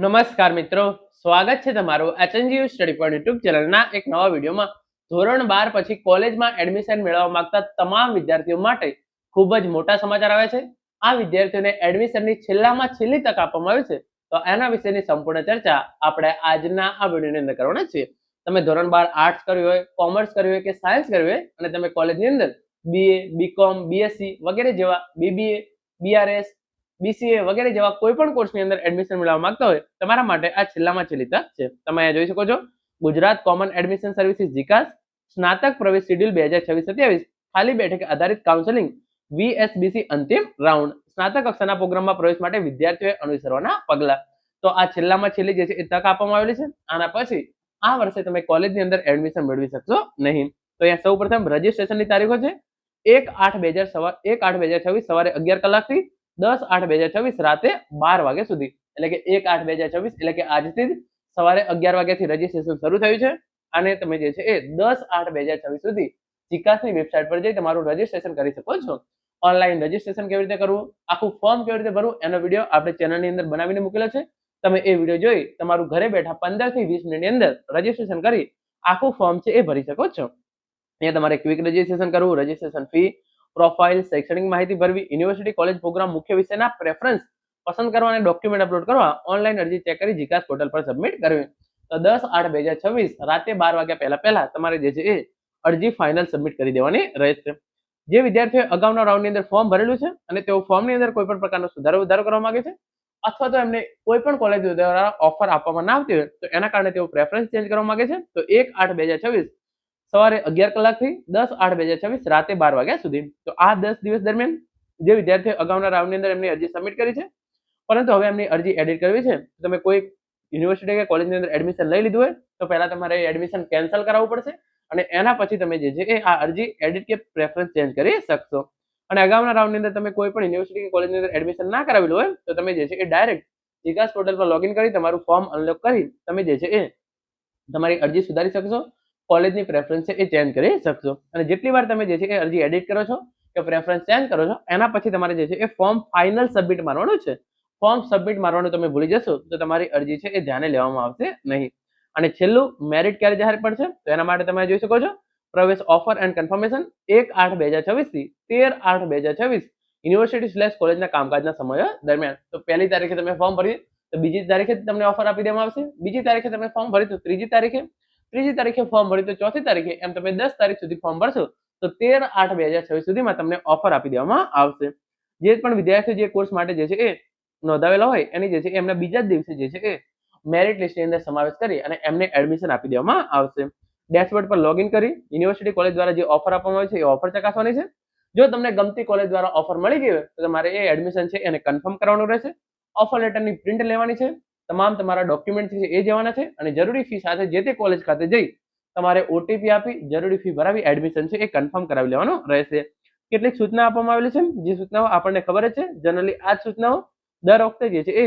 નમસ્કાર મિત્રો, સ્વાગત છે તમારું એચએનજીયુ સ્ટડી પોઈન્ટ યુટ્યુબ ચેનલના એક નવા વિડીયોમાં. ધોરણ 12 પછી કોલેજમાં એડમિશન મેળવવા માંગતા તમામ વિદ્યાર્થીઓ માટે ખૂબ જ મોટા સમાચાર આવે છે. આ વિદ્યાર્થીઓને એડમિશનની છેલ્લામાં છેલ્લી તક આપવામાં આવી છે. તો એના વિશેની સંપૂર્ણ ચર્ચા આપણે આજના આ વિડીયોની અંદર કરવાના છીએ. તમે ધોરણ 12 આર્ટ્સ કર્યું હોય, કોમર્સ કર્યું હોય કે સાયન્સ કર્યું હોય અને તમે કોલેજની અંદર બીએ, બીકોમ, બીએસસી વગેરે જેવા બીબીએ, બીઆરએસ, બીસીએ વગેરે જેવા કોઈ પણ કોર્સની અંદર એડમિશન મેળવવા માંગતા હોય તમારા માટે આ છેલ્લામાં છેલ્લી તક છે. તમે અહીંયા જોઈ શકો છો, ગુજરાત કોમન એડમિશન સર્વિસીસ જીકાસ સ્નાતક પ્રવેશ શેડ્યુલ 2026-27 ખાલી બેઠક આધારિત કાઉન્સેલિંગ વીએસબીસી અંતિમ રાઉન્ડ. સ્નાતક કક્ષાના પ્રોગ્રામમાં પ્રવેશ માટે વિદ્યાર્થીઓએ અનુસરવાના પગલા. તો આ છેલ્લામાં છેલ્લી જે છે એ તક આપવામાં આવેલી છે. આના પછી આ વર્ષે તમે કોલેજની અંદર એડમિશન મેળવી શકશો નહીં. તો અહીંયા સૌ પ્રથમ રજીસ્ટ્રેશનની તારીખો છે 1/8/2026 સવારે 11 કલાકથી 10/8/2026 રાતે 12 વાગ્યા સુધી. એટલે કે 1/8/2026 એટલે કે આજથી જ સવારે 11 વાગ્યાથી રજીસ્ટ્રેશન શરૂ થયું છે. અને તમે જે છે એ 10/8/2026 સુધી જીકાસની વેબસાઇટ પર જઈ તમારું રજીસ્ટ્રેશન કરી શકો છો. ઓનલાઈન રજીસ્ટ્રેશન કેવી રીતે કરવું, આખું ફોર્મ કેવી રીતે ભરવું, એનો વિડીયો આપણે ચેનલની અંદર બનાવીને મૂકેલો છે. તમે એ વિડીયો જોઈ તમારું ઘરે બેઠા 15 થી 20 મિનિટની અંદર રજીસ્ટ્રેશન કરી આખું ફોર્મ છે એ ભરી શકો છો. અહીંયા તમારે ક્વિક રજીસ્ટ્રેશન કરવું, રજીસ્ટ્રેશન ફી, પ્રોફાઇલ, શૈક્ષણિક માહિતી ભરવી, યુનિવર્સિટી કોલેજ પ્રોગ્રામ મુખ્ય વિષયના પ્રેફરન્સ પસંદ કરવા અને ડોક્યુમેન્ટ અપલોડ કરવા ઓનલાઈન અરજી ચેક કરી જીકાસ પોર્ટલ પર સબમિટ કરવી. તો 10/8/2026 રાતે 12 વાગ્યા પહેલા તમારે જે છે એ અરજી ફાઇનલ સબમિટ કરી દેવાની રહેશે. જે વિદ્યાર્થીઓએ અગાઉના રાઉન્ડની અંદર ફોર્મ ભરેલું છે અને તેઓ ફોર્મની અંદર કોઈ પણ પ્રકારનો સુધારો વધારો કરવા માંગે છે અથવા તો એમને કોઈ પણ કોલેજ દ્વારા ઓફર આપવામાં ના આવતી હોય તો એના કારણે તેઓ પ્રેફરન્સ ચેન્જ કરવા માંગે છે તો 1/8/2026 સવારે 11 કલાકથી 10/8/2026 રાતે 12 વાગ્યા સુધી. તો આ 10 દિવસ દરમિયાન જે વિદ્યાર્થીઓ અગાઉના રાઉન્ડની અંદર એમની અરજી સબમિટ કરી છે પરંતુ હવે એમની અરજી એડિટ કરવી છે, તમે કોઈ યુનિવર્સિટી કે કોલેજની અંદર એડમિશન લઈ લીધું હોય તો પહેલા તમારે એડમિશન કેન્સલ કરાવવું પડશે અને એના પછી તમે જે છે એ આ અરજી એડિટ કે પ્રેફરન્સ ચેન્જ કરી શકશો. અને અગાઉના રાઉન્ડની અંદર તમે કોઈ પણ યુનિવર્સિટી કે કોલેજની અંદર એડમિશન ના કરાવેલું હોય તો તમે જે છે એ ડાયરેક્ટ જીકાસ પોર્ટલ પર લોગિન કરી તમારું ફોર્મ અનલોક કરી તમે જે છે એ તમારી અરજી સુધારી શકશો, કોલેજની પ્રેફરન્સ છે એ ચેન્જ કરી શકશો. અને જેટલી વાર તમે જે છે એ અરજી એડિટ કરો છો કે પ્રેફરન્સ ચેન્જ કરો છો એના પછી તમારે જે છે એ ફોર્મ ફાઇનલ સબમિટ મારવાનું છે. ફોર્મ સબમિટ મારવાનું તમે ભૂલી જશો તો તમારી અરજી છે એ ધ્યાને લેવામાં આવશે નહીં. અને છેલ્લું મેરિટ ક્યારે જાહેર પડશે તો એના માટે તમે જોઈ શકો છો, પ્રવેશ ઓફર એન્ડ કન્ફર્મેશન 1/8/2026 થી 13/8/2026 યુનિવર્સિટી / કોલેજના કામકાજના સમય દરમિયાન. તો પહેલી તારીખે તમે ફોર્મ ભરી તો બીજી તારીખે તમને ઓફર આપી દેવામાં આવશે, બીજી તારીખે તમે ફોર્મ ભરી તો ત્રીજી તારીખે ફોર્મ ભરી તો ચોથી તારીખે, એમ તમે 10 તારીખ સુધી ફોર્મ ભરશો તો 13/8/2026 સુધીમાં તમને ઓફર આપી દેવામાં આવશે. જે પણ વિદ્યાર્થીઓ જે કોર્સ માટે જે છે એ નોંધાવેલા હોય એની જે છે એમના બીજા જ દિવસે જે છે એ મેરિટ લિસ્ટની અંદર સમાવેશ કરી અને એમને એડમિશન આપી દેવામાં આવશે. ડેશબોર્ડ પર લોગિન કરી યુનિવર્સિટી કોલેજ દ્વારા જે ઓફર આપવામાં આવે છે એ ઓફર ચકાસવાની છે. જો તમને ગમતી કોલેજ દ્વારા ઓફર મળી ગઈ હોય તો તમારે એ એડમિશન છે એને કન્ફર્મ કરવાનું રહેશે. ઓફર લેટરની પ્રિન્ટ લેવાની છે, તમામ તમારા ડોક્યુમેન્ટ છે એ જવાના છે અને જરૂરી ફી સાથે જે તે કોલેજ ખાતે જઈ તમારે ઓટીપી આપી જરૂરી ફી ભરાવી એડમિશન છે એ કન્ફર્મ કરાવી લેવાનું રહેશે. કેટલીક સૂચના આપવામાં આવેલી છે, જે સૂચનાઓ આપણને ખબર જ છે. જનરલી આ સૂચનાઓ દર વખતે જે છે એ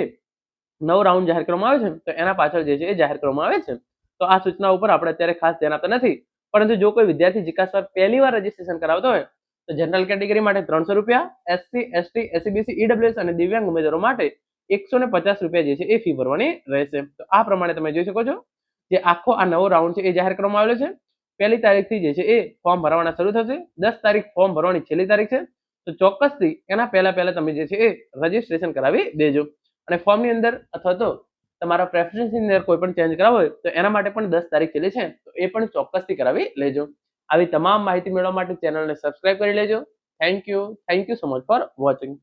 નવો રાઉન્ડ જાહેર કરવામાં આવે છે તો એના પાછળ જે છે એ જાહેર કરવામાં આવે છે. તો આ સૂચના ઉપર આપણે અત્યારે ખાસ ધ્યાન આપતા નથી. પરંતુ જો કોઈ વિદ્યાર્થી જીકાસ પર પહેલી વાર રજીસ્ટ્રેશન કરાવતો હોય તો જનરલ કેટેગરી માટે 300 રૂપિયા, એસસી, એસટી, એસસીબીસી, ઈડબ્લ્યુએસ અને દિવ્યાંગ ઉમેદવારો માટે 150 રૂપિયા જે છે એ ફી ભરવાની રહેશે. તો આ પ્રમાણે તમે જોઈ શકો છો જે આખો આ નવો રાઉન્ડ છે એ જાહેર કરવામાં આવેલો છે. પહેલી તારીખથી જે છે એ ફોર્મ ભરવાના શરૂ થશે. 10 તારીખ ફોર્મ ભરવાની છેલ્લી તારીખ છે. તો ચોક્કસથી એના પહેલા તમે જે છે એ રજીસ્ટ્રેશન કરાવી દેજો. અને ફોર્મની અંદર અથવા તો તમારા પ્રેફરન્સની અંદર કોઈ પણ ચેન્જ કરાવવો હોય તો એના માટે પણ 10 તારીખ છેલ્લી છે તો એ પણ ચોક્કસથી કરાવી લેજો. આવી તમામ માહિતી મેળવવા માટે ચેનલને સબસ્ક્રાઇબ કરી લેજો. Thank you so much for watching.